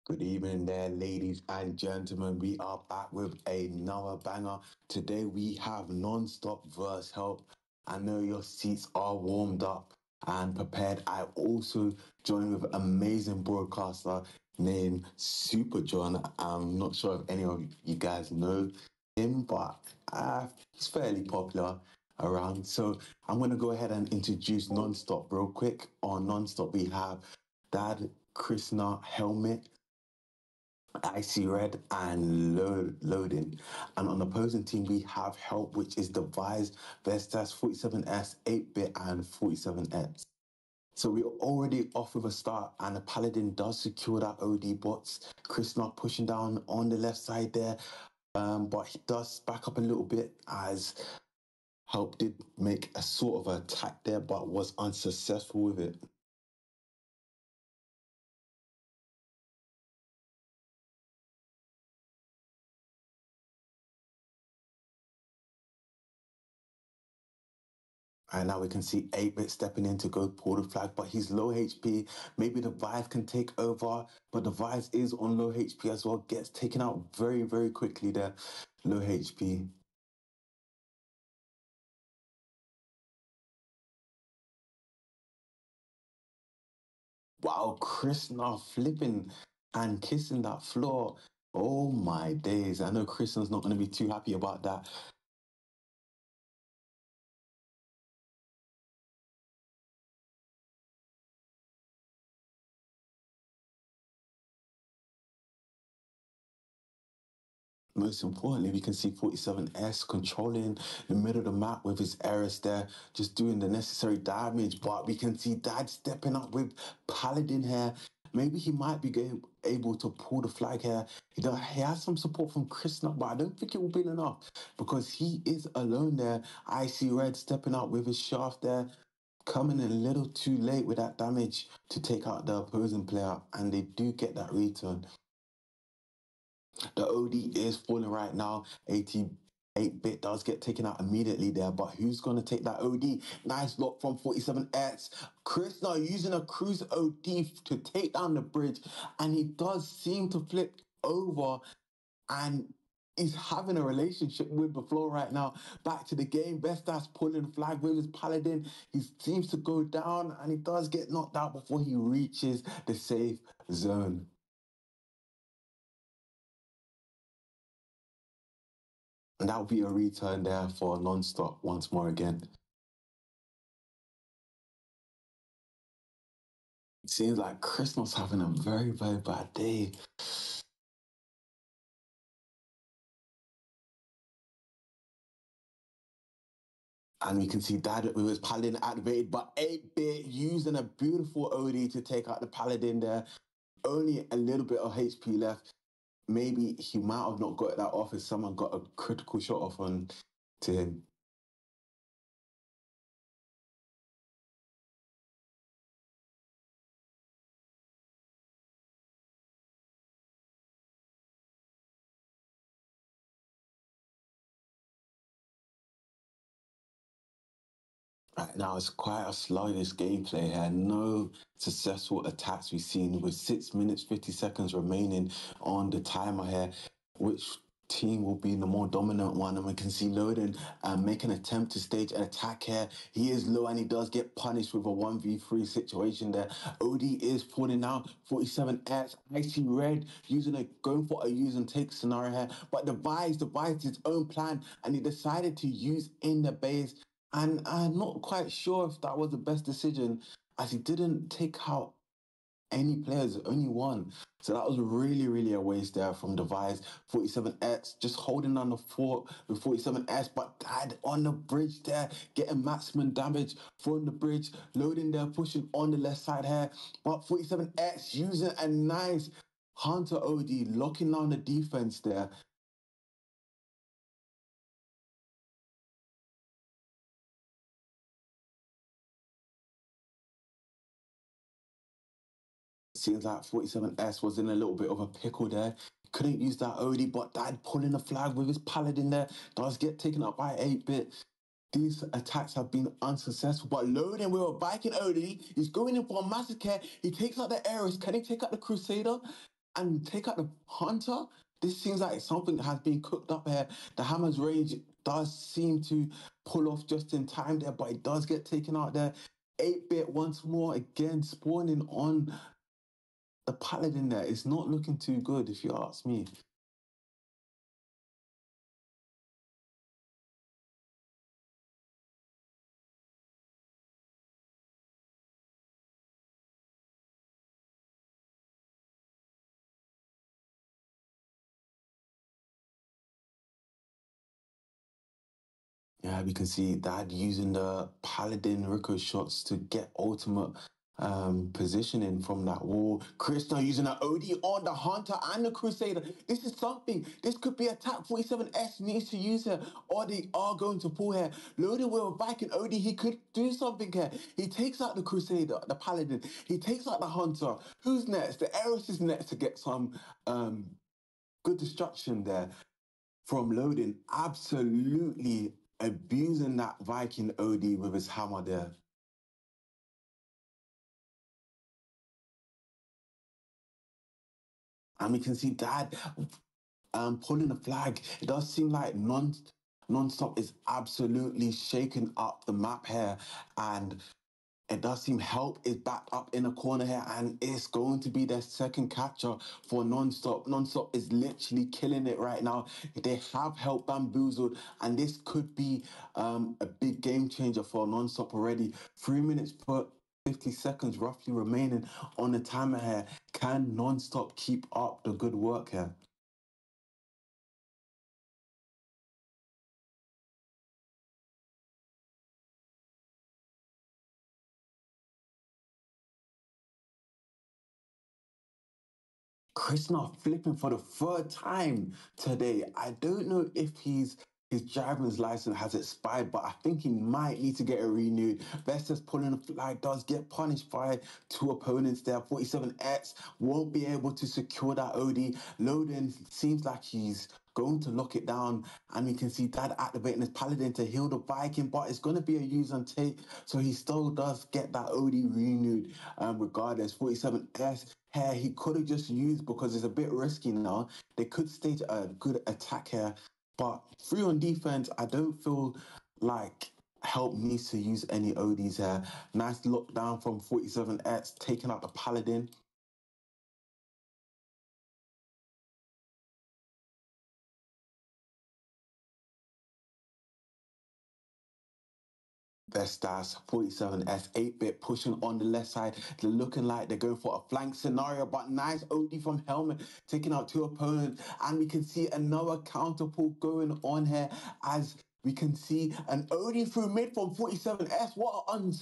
Good evening there, ladies and gentlemen. We are back with another banger. Today we have non-stop verse help. I know your seats are warmed up and prepared. I also joined with amazing broadcaster named Super John. I'm not sure if any of you guys know him, but he's fairly popular around. So I'm going to go ahead and introduce non-stop real quick. On non-stop we have Dad Krishna Helmet, Icy Red, and Loading. And on the opposing team, we have Help, which is devised Vestas 47S, 8-bit, and 47X. So we're already off with a start, and the Paladin does secure that OD bots. Krishna pushing down on the left side there, but he does back up a little bit as Help did make a sort of attack there, but was unsuccessful with it. And now we can see 8-Bit stepping in to go pull the flag, but he's low HP. Maybe the Vice can take over, but the Vice is on low HP as well. Gets taken out very, very quickly there. Low HP. Wow, Chris now flipping and kissing that floor. Oh my days. I know Kristen's not going to be too happy about that. Most importantly, we can see 47S controlling the middle of the map with his Eris there, just doing the necessary damage. But we can see Dad stepping up with Paladin here. Maybe he might be able to pull the flag here. He has some support from Krishna, but I don't think it will be enough because he is alone there. I see Red stepping up with his shaft there, coming a little too late with that damage to take out the opposing player, and they do get that return. The OD is falling right now. 88-Bit does get taken out immediately there, but who's going to take that OD? Nice block from 47X. Chris now using a cruise OD to take down the bridge, and he does seem to flip over and he's having a relationship with the floor right now. Back to the game. Vestas pulling the flag with his Paladin. He seems to go down, and he does get knocked out before he reaches the safe zone. And that would be a return there for non-stop once more again. It seems like Christmas having a very, very bad day. And we can see Dad with his Paladin activated, but 8-Bit using a beautiful OD to take out the Paladin there. Only a little bit of HP left. Maybe he might have not got that off if someone got a critical shot off on to him. Right now, it's quite a sluggish gameplay here. No successful attacks we've seen with 6 minutes, 50 seconds remaining on the timer here. Which team will be the more dominant one? And we can see Loden make an attempt to stage an attack here. He is low and he does get punished with a 1v3 situation there. OD is falling out. 47X. I see Red going for a use and take scenario here. But devised his own plan and he decided to use in the base. And I'm not quite sure if that was the best decision as he didn't take out any players, only one. So that was really, really a waste there from Device. 47X just holding on the fort with 47S, but Dad on the bridge there, getting maximum damage from the bridge, loading there, pushing on the left side here. But 47X using a nice Hunter OD, locking down the defense there. Seems like 47S was in a little bit of a pickle there. Couldn't use that OD, but Dad pulling the flag with his Paladin there. Does get taken up by 8-Bit. These attacks have been unsuccessful, but loading with a Viking OD. He's going in for a massacre. He takes out the Ares. Can he take out the Crusader and take out the Hunter? This seems like something has been cooked up here. The Hammer's Rage does seem to pull off just in time there, but it does get taken out there. 8-Bit once more, again, spawning on the Paladin there. It's not looking too good, if you ask me. Yeah, we can see Dad using the Paladin Rico shots to get ultimate positioning from that wall. Krista using an OD on the Hunter and the Crusader. This is something. This could be attack 47S needs to use here, or they are going to pull here. Loaded with a Viking OD, he could do something here. He takes out the Crusader, the Paladin. He takes out the Hunter. Who's next? The Eris is next to get some good destruction there from loading. Absolutely abusing that Viking OD with his hammer there. And we can see Dad pulling the flag. It does seem like non-stop is absolutely shaking up the map here. And it does seem Help is back up in a corner here, and it's going to be their second catcher for Non-Stop. Non-Stop is literally killing it right now. They have Help bamboozled, and this could be a big game changer for Non-Stop already. 3 minutes per 50 seconds roughly remaining on the timer here. Can Non-Stop keep up the good work here? Krishna flipping for the third time today. I don't know if his driver's license has expired, but I think he might need to get it renewed. Vestas pulling the flag does get punished by two opponents there. 47X won't be able to secure that OD. Loden seems like he's going to lock it down, and we can see Dad activating his Paladin to heal the Viking, but it's going to be a use and take, so he still does get that OD renewed regardless. 47S here, he could have just used because it's a bit risky now. They could stage a good attack here, but free on defense, I don't feel like Help needs to use any ODs here. Nice lockdown from 47X, taking out the Paladin. Vestas 47S 8-bit pushing on the left side. They're looking like they're going for a flank scenario, but nice OD from Helmet taking out two opponents. And we can see another counter pull going on here as we can see an OD through mid from 47S. What an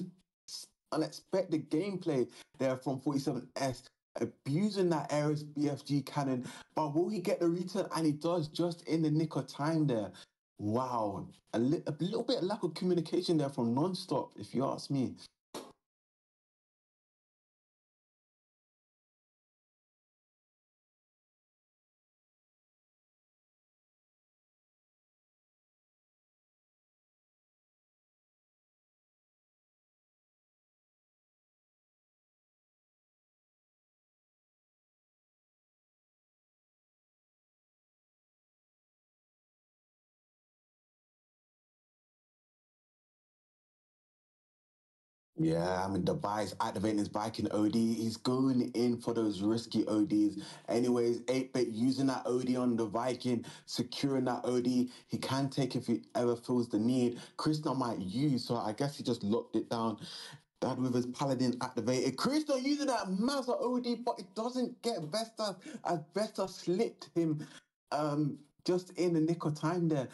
unexpected gameplay there from 47S. Abusing that Ares BFG cannon, but will he get the return? And he does just in the nick of time there. Wow, a little bit of lack of communication there from Non-Stop, if you ask me. Yeah, I mean, the buy's activating his Viking OD. He's going in for those risky ODs. Anyways, 8-bit using that OD on the Viking, securing that OD. He can take if he ever feels the need. Krishna might use, so I guess he just locked it down. Dad with his Paladin activated. Krishna using that Mazda OD, but it doesn't get Vesta as Vesta slipped him just in the nick of time there.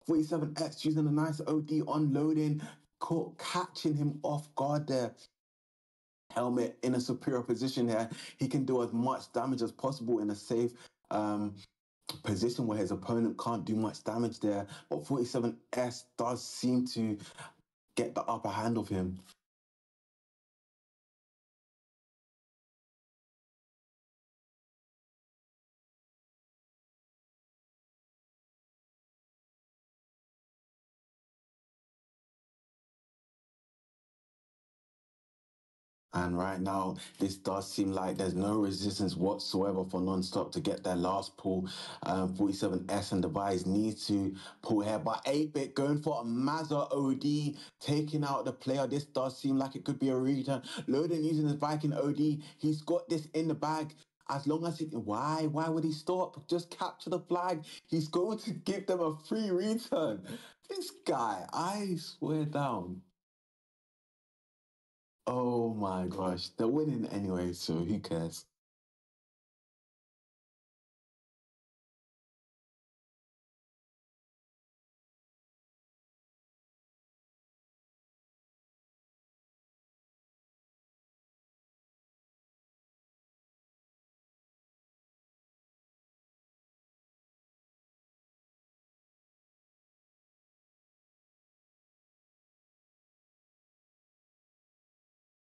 47X using a nice OD unloading, caught, catching him off guard there. Helmet in a superior position here. He can do as much damage as possible in a safe position where his opponent can't do much damage there. But 47S does seem to get the upper hand of him. And right now, this does seem like there's no resistance whatsoever for Non-Stop to get their last pull. 47S and Device need to pull here. But 8-bit going for a Mazda OD, taking out the player. This does seem like it could be a return. Loden using his Viking OD. He's got this in the bag. As long as he... Why would he stop? Just capture the flag. He's going to give them a free return. This guy, I swear down. Oh my gosh, they're winning anyway, so who cares?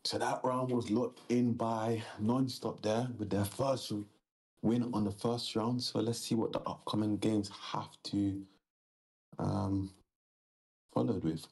So that round was locked in by Non-Stop there with their first win on the first round. So let's see what the upcoming games have to um, followed with.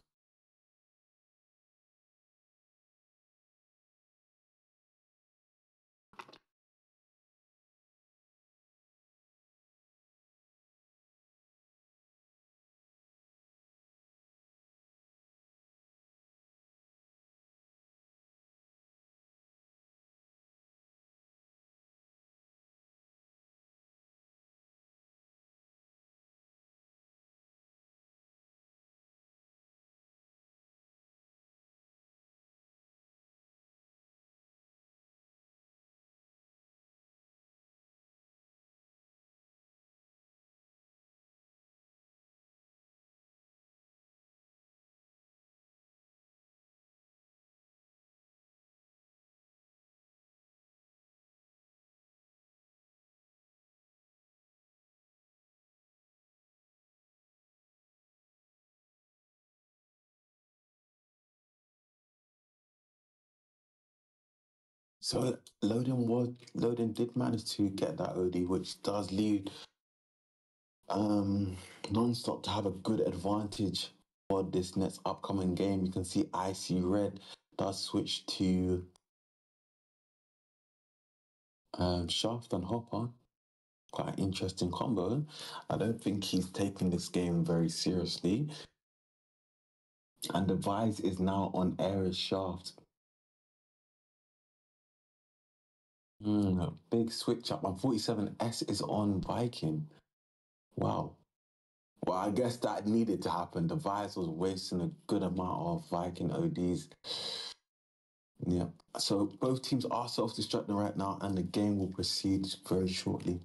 So Loden did manage to get that OD, which does lead non-stop to have a good advantage for this next upcoming game. You can see Icy Red does switch to Shaft and Hopper. Quite an interesting combo. I don't think he's taking this game very seriously. And the Vise is now on Ares Shaft. Big switch up. And 47S is on Viking. Wow. Well, I guess that needed to happen. The Vise was wasting a good amount of Viking ODs. Yeah. So both teams are self-destructing right now, and the game will proceed very shortly.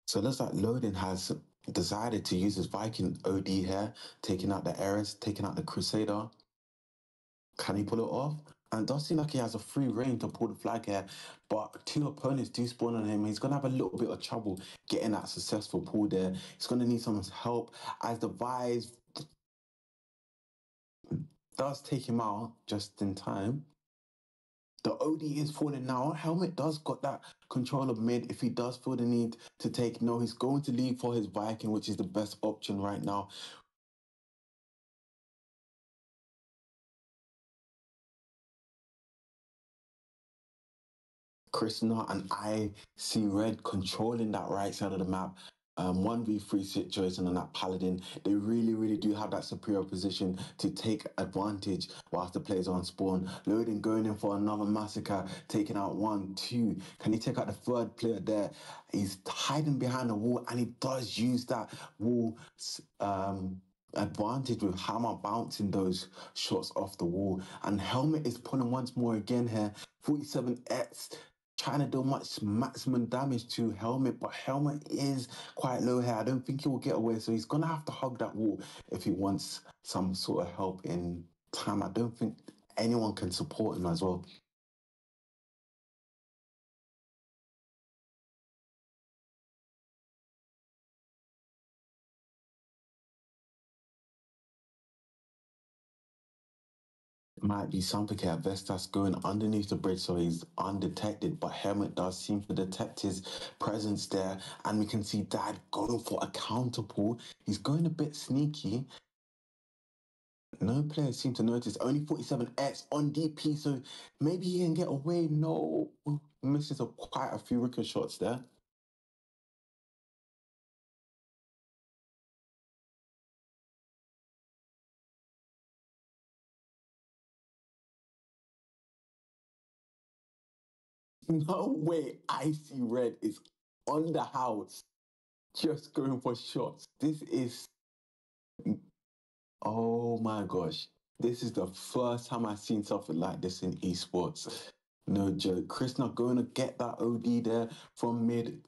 So it looks like Loden has decided to use his Viking OD here, taking out the Ares, taking out the Crusader. Can he pull it off? And it does seem like he has a free reign to pull the flag here, but two opponents do spawn on him. He's going to have a little bit of trouble getting that successful pull there. He's going to need someone's help as the Vise does take him out just in time. The OD is falling now. Helmet does got that control of mid if he does feel the need to take. No, he's going to leave for his Viking, which is the best option right now. Krishna and I see Red controlling that right side of the map. 1v3 situation on that Paladin. They really, really do have that superior position to take advantage whilst the players are on spawn. Loden going in for another massacre, taking out 1, 2. Can he take out the third player there? He's hiding behind the wall and he does use that wall advantage with Hammer bouncing those shots off the wall. And Helmet is pulling once more again here. 47X trying to do much maximum damage to Helmet, but Helmet is quite low here. I don't think he will get away, so he's gonna have to hug that wall if he wants some sort of help in time. I don't think anyone can support him as well. Might be something here. Vestas going underneath the bridge, so he's undetected. But Helmet does seem to detect his presence there, and we can see Dad going for a counter pull. He's going a bit sneaky. No players seem to notice. Only 47X on DP, so maybe he can get away. No, misses quite a few ricochet shots there. No way, Icy Red is on the house, just going for shots. This is, oh my gosh, this is the first time I've seen something like this in esports. No joke. Chris not going to get that OD there from mid.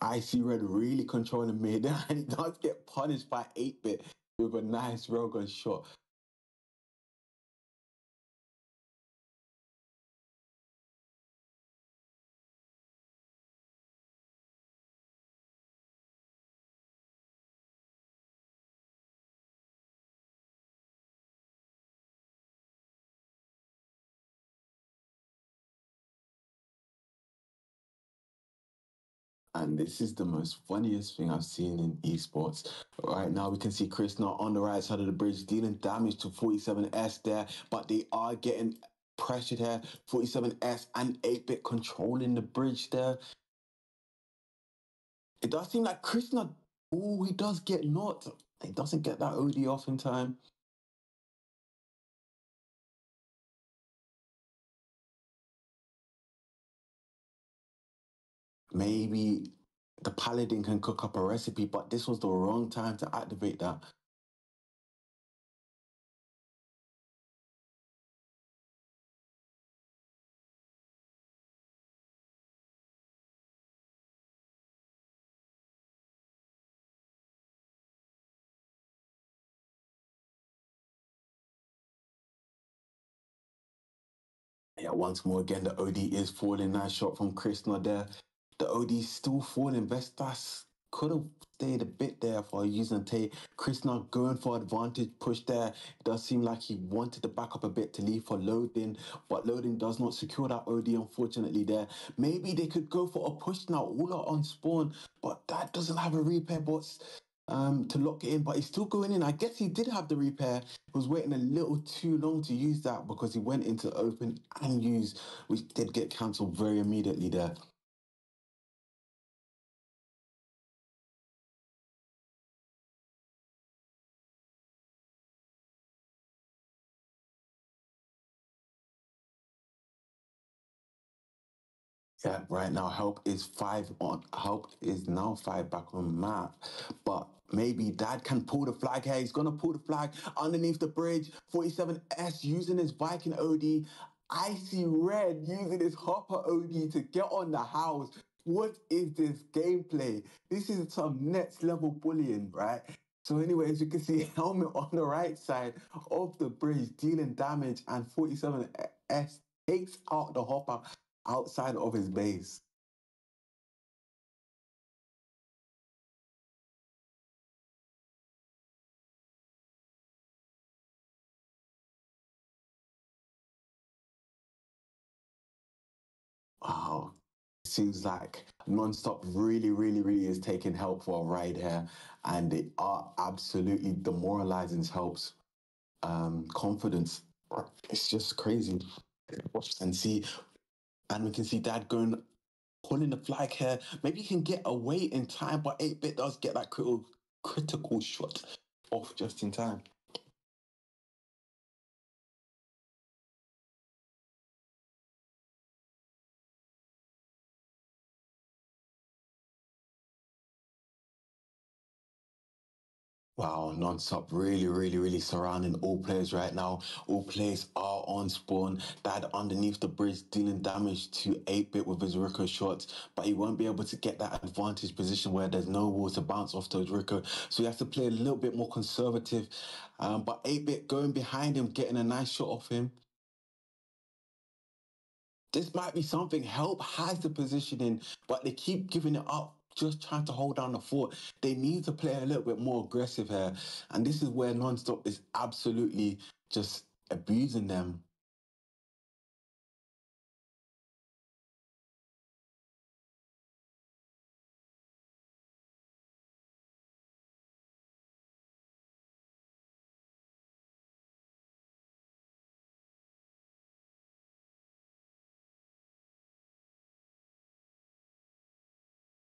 Icy Red really controlling mid, and he does get punished by 8-bit with a nice railgun shot. And this is the most funniest thing I've seen in esports. Right now, we can see Krishna on the right side of the bridge dealing damage to 47S there, but they are getting pressured here. 47S and 8-Bit controlling the bridge there. It does seem like Krishna, oh, he does get knocked. He doesn't get that OD off in time. Maybe the Paladin can cook up a recipe, but this was the wrong time to activate that. Yeah, once more again, the OD is falling. Nice shot from Krishna there. The OD is still falling. Vestas could have stayed a bit there for using Tay. Krishna going for advantage push there. It does seem like he wanted to back up a bit to leave for loading, but loading does not secure that OD, unfortunately, there. Maybe they could go for a push now. All are on spawn, but that doesn't have a repair bots to lock it in, but he's still going in. I guess he did have the repair. He was waiting a little too long to use that because he went into open and used, which did get cancelled very immediately there. Yeah, right now help is now 5 back on map. But maybe Dad can pull the flag here. He's gonna pull the flag underneath the bridge. 47S using his Viking OD. Icy Red using his Hopper OD to get on the house. What is this gameplay? This is some next level bullying, right? So, anyways, you can see Helmet on the right side of the bridge dealing damage, and 47S takes out the Hopper outside of his base. Wow. Seems like Nonstop really is taking help for a ride here, and they are absolutely demoralizing helps confidence. It's just crazy. Watch and see, and we can see Dad going pulling the flag here. Maybe he can get away in time, but 8-Bit does get that critical shot off just in time. Wow, non-stop, really surrounding all players right now. All players are on spawn. Dad underneath the bridge dealing damage to 8-Bit with his Rico shots, but he won't be able to get that advantage position where there's no wall to bounce off those Rico. So he has to play a little bit more conservative. But 8-Bit going behind him, getting a nice shot off him. This might be something. Help has the positioning, but they keep giving it up, just trying to hold down the fort. They need to play a little bit more aggressive here. And this is where Nonstop is absolutely just abusing them.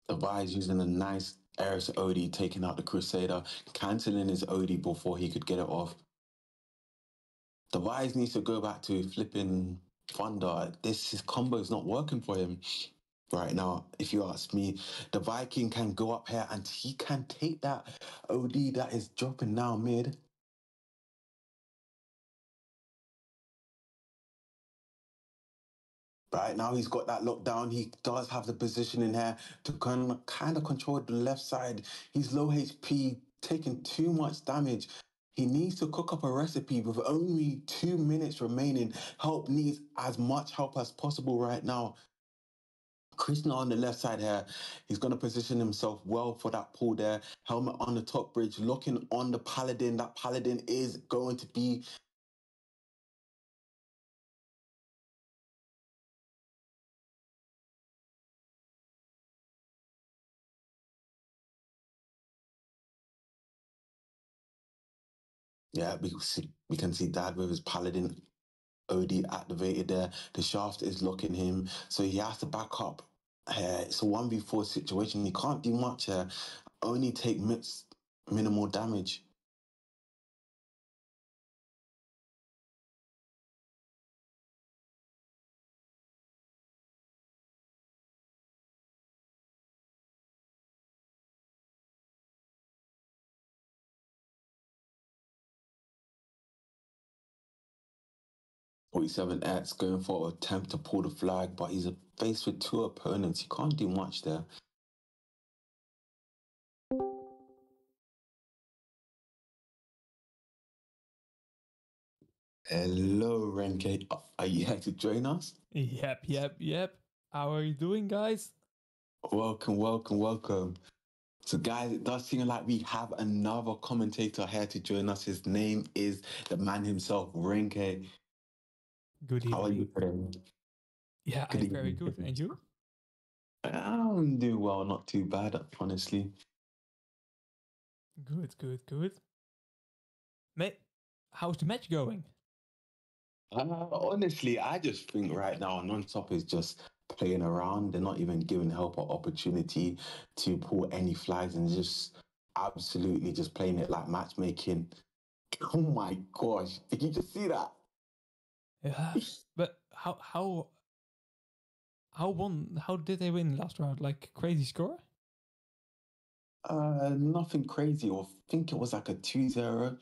The Vi's using a nice Eris OD, taking out the Crusader, cancelling his OD before he could get it off. The Vise needs to go back to flipping Thunder. His combo is not working for him right now, if you ask me. The Viking can go up here and he can take that OD that is dropping now mid. Right now, he's got that lockdown. He does have the position in here to kind of control the left side. He's low HP, taking too much damage. He needs to cook up a recipe with only 2 minutes remaining. Help needs as much help as possible right now. Krishna on the left side here, he's going to position himself well for that pull there. Helmet on the top bridge, looking on the Paladin. That Paladin is going to be Yeah, we can see Dad with his Paladin OD activated there. The shaft is locking him, so he has to back up. It's a 1v4 situation. He can't do much here. Only take minimal damage. 47X going for an attempt to pull the flag, but he's faced with two opponents. He can't do much there. Hello, Renke. Are you here to join us? Yep. How are you doing, guys? Welcome. So, guys, it does seem like we have another commentator here to join us. His name is the man himself, Renke. Good evening. How are you today? Yeah, I'm very good. And you? I'm doing well, not too bad, honestly. Good. How's the match going? Honestly, I just think right now Non-Stop is just playing around. They're not even giving help or opportunity to pull any flags and just absolutely just playing it like matchmaking. Oh my gosh. Did you just see that? Yeah, but how did they win last round? Like crazy score? Nothing crazy. I think it was like a 2-0.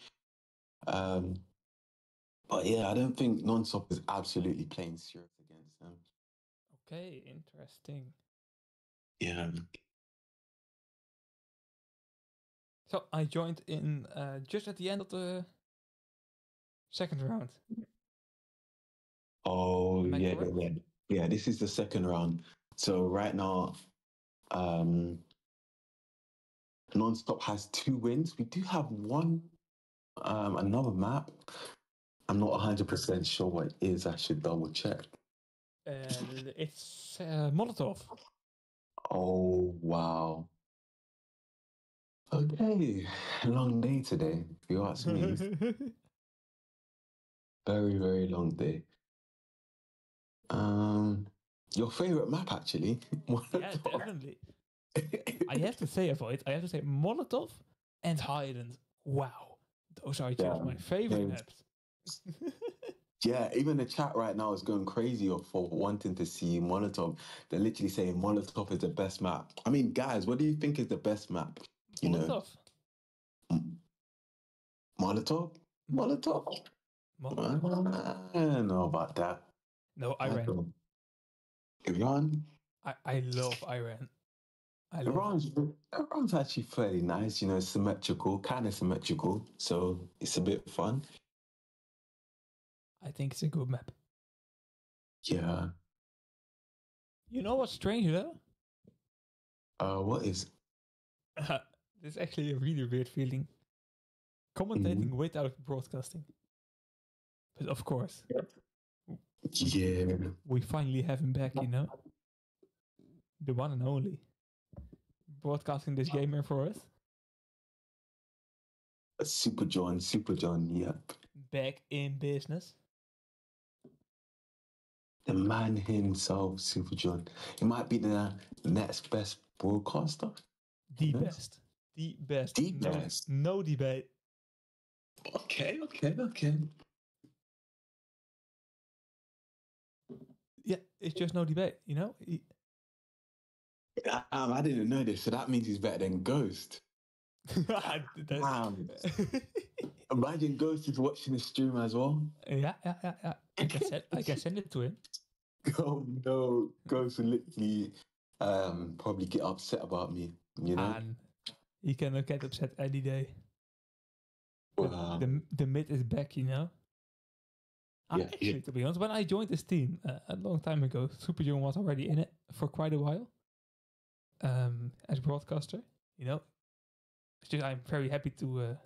But yeah, I don't think Non-Stop is absolutely playing serious against them. Okay, interesting. Yeah. So I joined in just at the end of the second round. Oh, yeah. This is the second round. So right now, Non-Stop has 2 wins. We do have one, another map. I'm not 100% sure what it is. I should double check. It's Molotov. Oh, wow. Okay, long day today, if you ask me. Very, very long day. Your favorite map, actually? Yeah, definitely. I have to say, Avoid, I have to say Molotov and Highland. Wow. Those are just my favorite maps. Yeah, even the chat right now is going crazy for wanting to see Molotov. They're literally saying Molotov is the best map. I mean, guys, what do you think is the best map? You Molotov. know, Molotov? Molotov? I don't know about that. No, Iran. Iran? I love Iran. Iran's actually fairly nice, symmetrical, kind of symmetrical. So it's a bit fun. I think it's a good map. Yeah. You know what's strange though? What is? This is actually a really weird feeling. Commentating without broadcasting. But of course. Yeah. We finally have him back, The one and only. Broadcasting this game here for us. Super John, yep. Back in business. The man himself, Super John. He might be the next best broadcaster. The best. The best. No debate. Okay. Yeah, it's just no debate, I didn't know this, so that means he's better than Ghost. Imagine Ghost is watching the stream as well. Yeah. I can send it to him. Oh no, Ghost will literally probably get upset about me, And he cannot get upset any day. Wow. The mid is back, Actually, to be honest, when I joined this team a long time ago, Super John was already in it for quite a while. As broadcaster, It's just I'm very happy to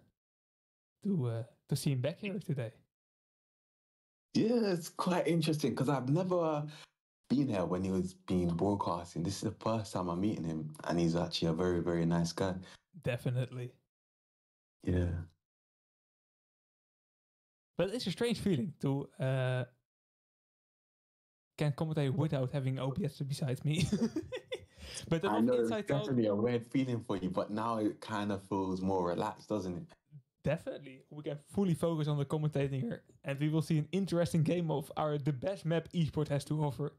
see him back here today. Yeah, it's quite interesting because I've never been here when he was being broadcasting. This is the first time I'm meeting him, and he's actually a very, very nice guy. Definitely. Yeah. But it's a strange feeling to can commentate without having OBS beside me. But I enough know it's inside out. definitely a weird feeling for you, but now it kind of feels more relaxed, doesn't it? Definitely, we can fully focus on the commentating here, and we will see an interesting game of the best map esport has to offer.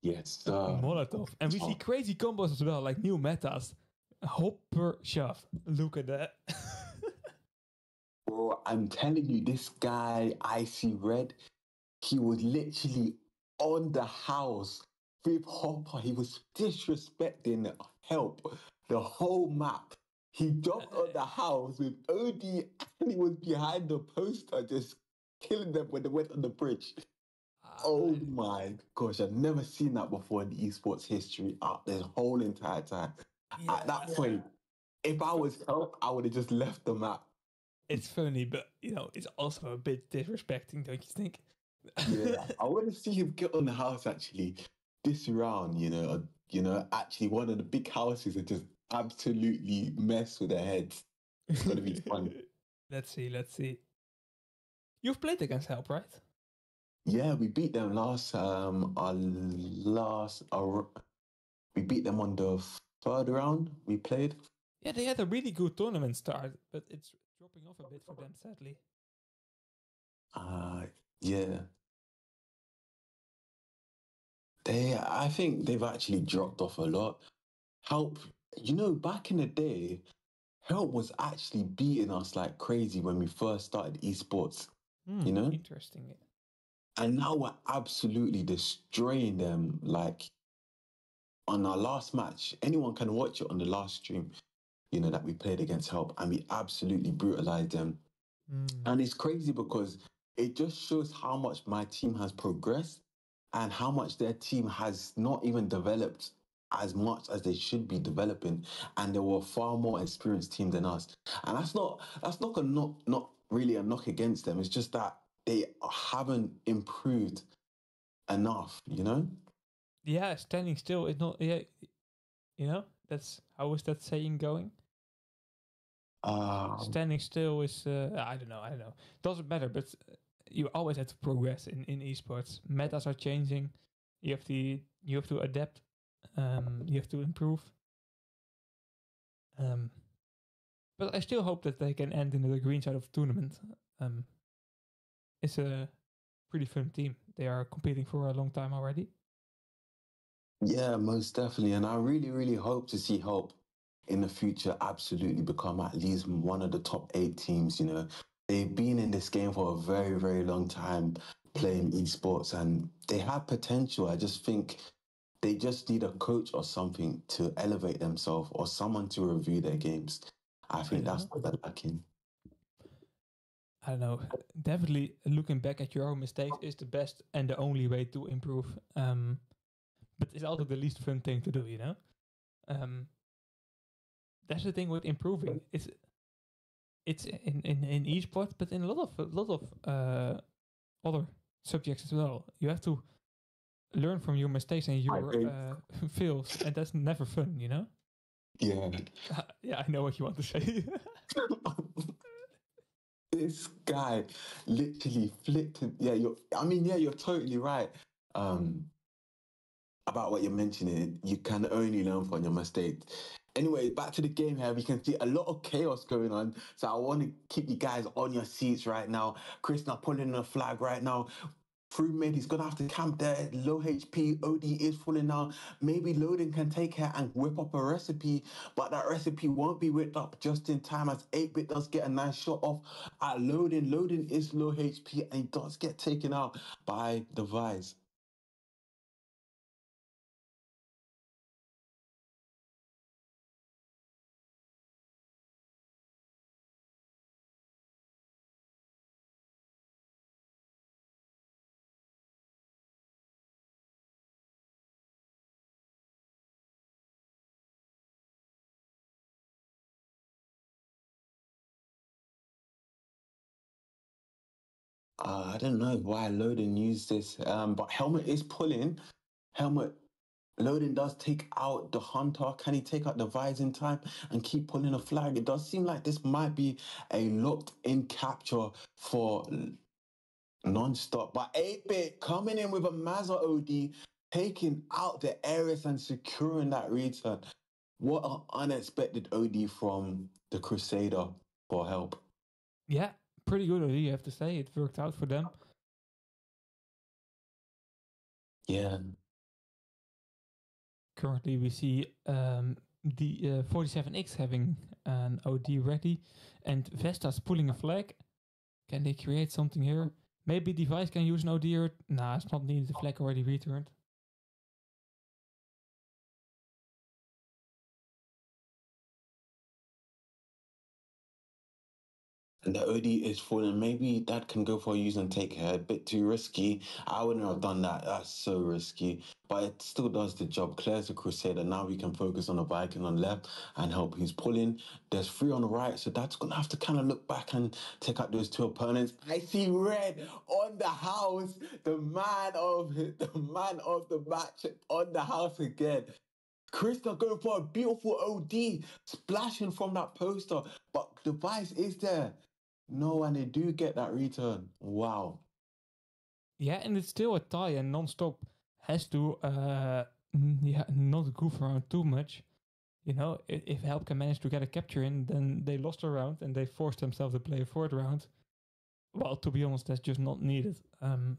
Yes, Molotov, and we see crazy combos as well, like new metas. Hopper shove. Look at that. Bro, I'm telling you, this guy, Icy Red, he was literally on the house with Hopper. He was disrespecting Help the whole map. He jumped on the house with OD and he was behind the poster just killing them when they went on the bridge. Oh my gosh, I've never seen that before in esports history this whole entire time. Yeah, At that point, if I was Help, I would have just left the map. it's funny, but it's also a bit disrespecting, don't you think? Yeah, I want to see him get on the house actually this round. Actually one of the big houses and just absolutely mess with their heads. It's gonna be fun. Let's see. You've played against Help, right? Yeah, we beat them we beat them on the third round we played. Yeah, they had a really good tournament start, but it's dropping off a bit for them, sadly. Yeah. I think they've actually dropped off a lot. Help, back in the day, Help was actually beating us like crazy when we first started esports, Interesting. And now we're absolutely destroying them. Like on our last match, anyone can watch it on the last stream, that we played against Help, and we absolutely brutalized them. And it's crazy because it just shows how much my team has progressed and how much their team has not even developed as much as they should be developing, and they were far more experienced team than us. And not really a knock against them. It's just that they haven't improved enough, Yeah, standing still is not. Yeah, that's how is that saying going? Standing still is I don't know. Doesn't matter, but you always have to progress in esports. Metas are changing. You have to adapt. You have to improve. But I still hope that they can end in the green side of the tournament. It's a pretty fun team. They are competing for a long time already. Yeah, most definitely. And I really, really hope to see Help in the future absolutely become at least one of the top 8 teams. They've been in this game for a very, very long time playing esports and they have potential. I just think they just need a coach or something to elevate themselves or someone to review their games. I think that's what they're lacking. I don't know. Definitely looking back at your own mistakes is the best and the only way to improve. But it's also the least fun thing to do, That's the thing with improving. It's in esports, but in a lot of other subjects as well. You have to learn from your mistakes and your fails, and that's never fun, Yeah. Yeah, I know what you want to say. This guy literally flipped him. Yeah, you're totally right. About what you're mentioning, you can only learn from your mistakes. Anyway, back to the game here. We can see a lot of chaos going on. So I want to keep you guys on your seats right now. Chris now pulling the flag right now. Through mid, he's going to have to camp there. Low HP, OD is falling now. Maybe Loading can take her and whip up a recipe, but that recipe won't be whipped up just in time as 8-Bit does get a nice shot off at Loading. Loading is low HP and he does get taken out by the Vise. I don't know why Loden used this, but Helmet is pulling. Helmet Loading does take out the hunter. Can he take out the Vise in time and keep pulling a flag? It does seem like this might be a locked-in capture for non-stop. But 8-Bit coming in with a Mazza OD, taking out the Ares and securing that return. What an unexpected OD from the Crusader for help. Yeah, pretty good OD, you have to say. It worked out for them. Yeah. Currently, we see the 47X having an OD ready, and Vesta's pulling a flag. Can they create something here? Maybe Device can use an OD or... Nah, it's not needed. The flag already returned. And the OD is falling. Maybe that can go for a use and take her. A bit too risky. I wouldn't have done that. That's so risky. But it still does the job. Clears the Crusader. Now we can focus on the Viking on the left and help who's pulling. There's 3 on the right. So that's going to have to kind of look back and take out those 2 opponents. I see red on the house. The man of the match on the house again. Krista going for a beautiful OD, splashing from that poster, but the Vice is there. No, and they do get that return. Wow. Yeah, and it's still a tie, and non-stop has to not goof around too much. You know, if Help can manage to get a capture in, then they lost a round and they forced themselves to play a 4th round. Well, to be honest, that's just not needed. You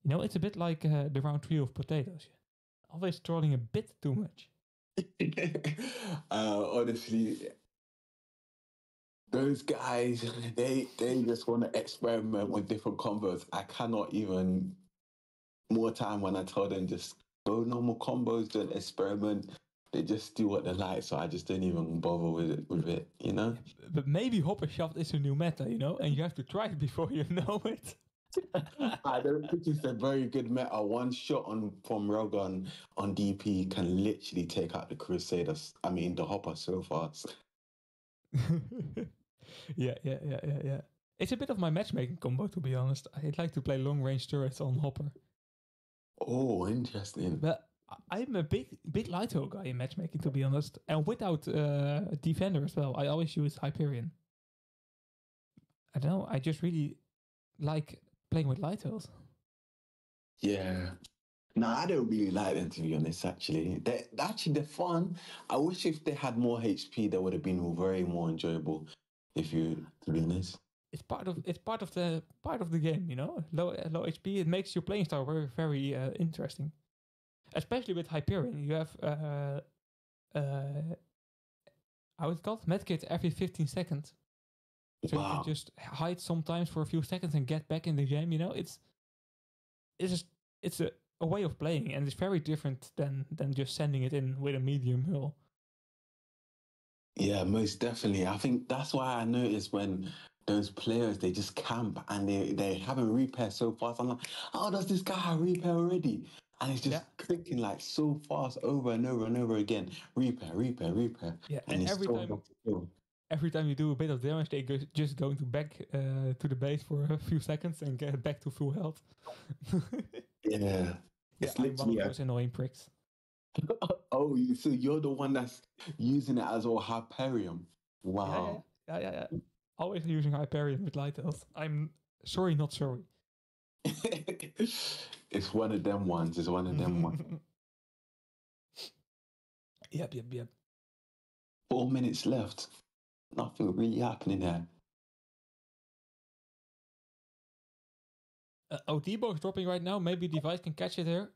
know, it's a bit like the round 3 of Potatoes. Always trolling a bit too much. Honestly, those guys, they just want to experiment with different combos. I cannot even more time when I tell them just go normal combos, don't experiment. They just do what they like, so I just don't even bother with it, you know? Yeah, but maybe Hopper Shaft is a new meta, you know, and you have to try it before you know it. I don't think it's a very good meta. One shot from Rogan on DP can literally take out the Crusaders. I mean, the Hopper so fast. Yeah. It's a bit of my matchmaking combo, to be honest. I'd like to play long range turrets on Hopper. Oh, interesting. But I'm a big Lighthole guy in matchmaking, to be honest. And without Defender as well, I always use Hyperion. I don't know, I just really like playing with Lightholes. Yeah. No, I don't really like them, to be honest, actually. They're fun. I wish if they had more HP, they would have been very more enjoyable, to be honest. It's part of the game, you know. Low HP, it makes your playing style very very interesting. Especially with Hyperion, you have how it's called medkit every 15 seconds, so you can just hide sometimes for a few seconds and get back in the game. You know, it's a way of playing, and it's very different than just sending it in with a medium hull. Yeah, most definitely. I think that's why I noticed when those players they just camp and they haven't repair so fast. I'm like, how does this guy have repair already? And it's just clicking like so fast over and over and over again. Repair. Yeah, And it's so hard to kill. Every time you do a bit of damage, they just going to back to the base for a few seconds and get back to full health. Yeah. It's I'm one literally of those annoying pricks. Oh, so you're the one that's using it as a Hyperion. Wow. Yeah. Always using Hyperion with Lighthouses. I'm sorry, not sorry. It's one of them ones. It's one of them ones. Yep. 4 minutes left. Nothing really happening there. Odibo is dropping right now. Maybe Device can catch it here.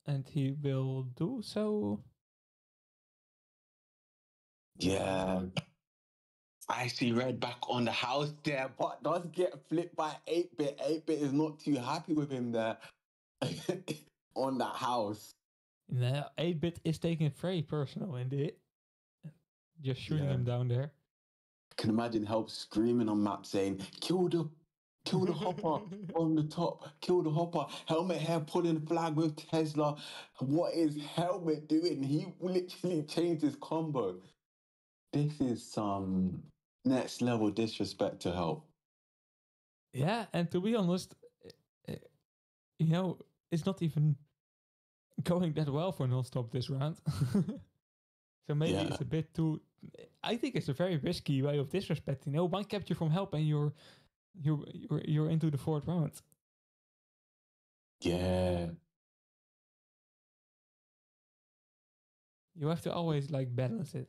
And he will do so. Yeah. I see red back on the house there, but does get flipped by 8-Bit. 8-Bit is not too happy with him there on that house. Nah, 8-Bit is taking it very personal indeed. Just shooting him down there. I can imagine Help screaming on map saying, kill the Hopper on the top, kill the Hopper. Helmet here pulling the flag with Tesla. What is Helmet doing? He literally changed his combo. This is some next level disrespect to Help. Yeah, and to be honest, you know, it's not even going that well for non-stop this round. So maybe Yeah. it's a bit too. I think it's a very risky way of disrespecting. You know, one capture from help and you're into the fourth round. Yeah. You have to always like balance it.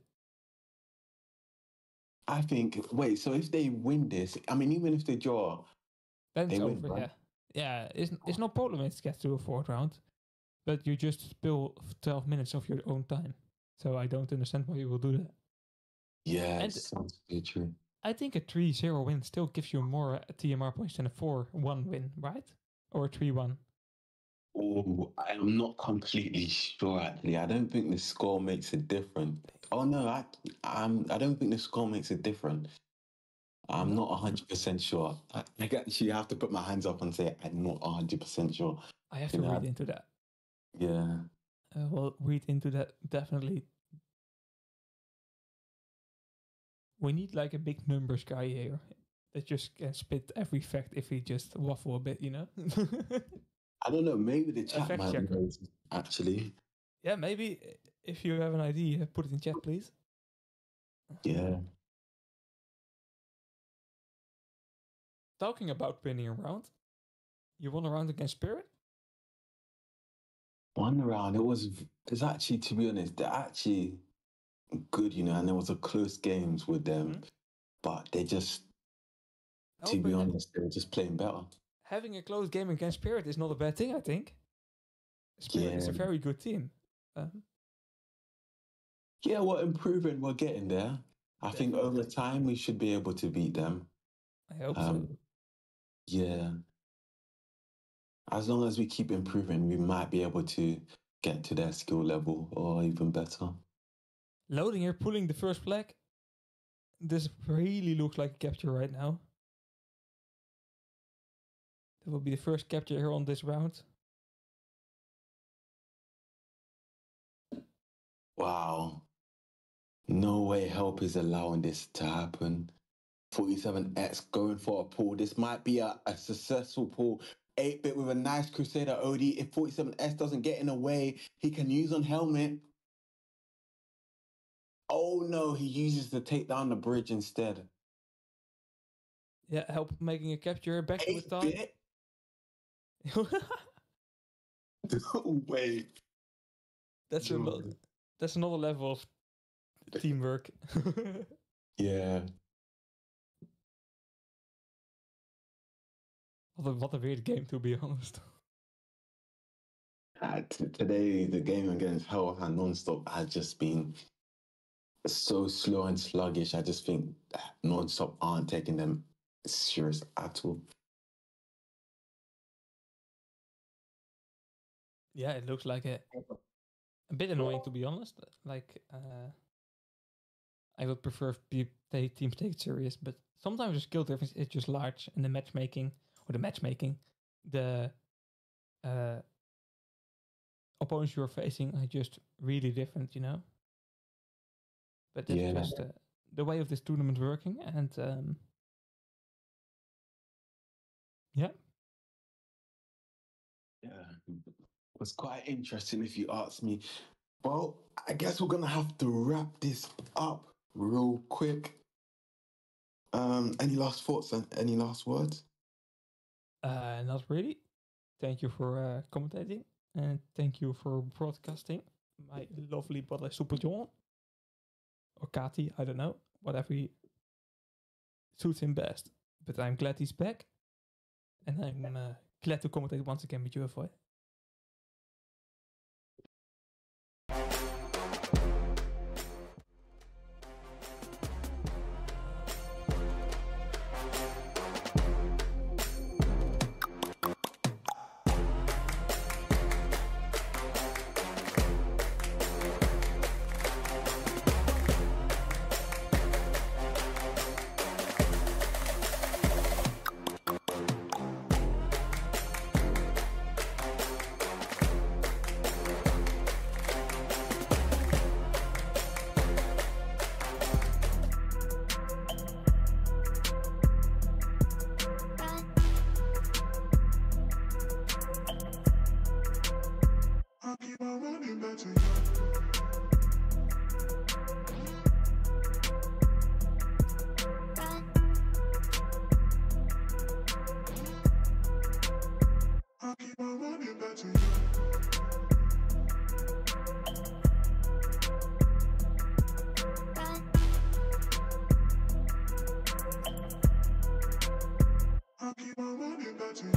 I think, wait, so if they win this, I mean, even if they draw, Then they it's win, over. right? Yeah. It's no problem if it gets to a fourth round, but you just spill 12 minutes of your own time. So I don't understand why you will do that. Yeah, And it sounds very true. I think a 3-0 win still gives you more TMR points than a 4-1 win, right? Or a 3-1. Oh, I'm not completely sure actually. I don't think the score makes a difference. Oh no, I don't think the score makes a difference. I'm No? not 100% sure. I actually have to put my hands up and say I'm not 100% sure. I have You to know, read into that. yeah. We'll read into that definitely. We need like a big numbers guy here that just can spit every fact if we just waffle a bit, you know? I don't know. Maybe the A chat fact might checker. know actually. Yeah, maybe if you have an idea, put it in chat, please. Yeah. Talking about winning a round, you won a round against Spirit? One round, it's actually, to be honest, they're actually good, you know, and there was a close games with them, Mhm. but they just, Oh, to be but honest, they were just playing better. having a close game against Spirit is not a bad thing, I think. Spirit is Yeah. a very good team. Yeah, we're improving, we're getting there. I think over Definitely. time we should be able to beat them. I hope so. Yeah. As long as we keep improving, we might be able to get to their skill level or even better. Loading here, pulling the first flag. This really looks like a capture right now. That will be the first capture here on this round. Wow. No way help is allowing this to happen. 47X going for a pull. This might be a successful pull. 8-bit with a nice Crusader OD. If 47S doesn't get in the way, he can use on helmet. Oh no, he uses to take down the bridge instead. Yeah, help making a capture back to a tie. 8-bit? No way. That's another level of teamwork. Yeah. What a weird game, to be honest. Today, the game against Hell and Nonstop has just been so slow and sluggish. I just think that Nonstop aren't taking them serious at all. Yeah, it looks like a bit annoying, to be honest. Like, I would prefer if teams take it serious, but sometimes the skill difference is just large, and the opponents you're facing are just really different, you know. But that's Yeah. just the way of this tournament working, and yeah. Yeah. It was quite interesting if you ask me. Well, I guess we're gonna have to wrap this up real quick. Any last thoughts and any last words? Not really. Thank you for commentating, and thank you for broadcasting my lovely brother Super John or Kati. I don't know, whatever suits him best. But I'm glad he's back, and I'm glad to commentate once again with you, UFO. I'll keep on running back to you.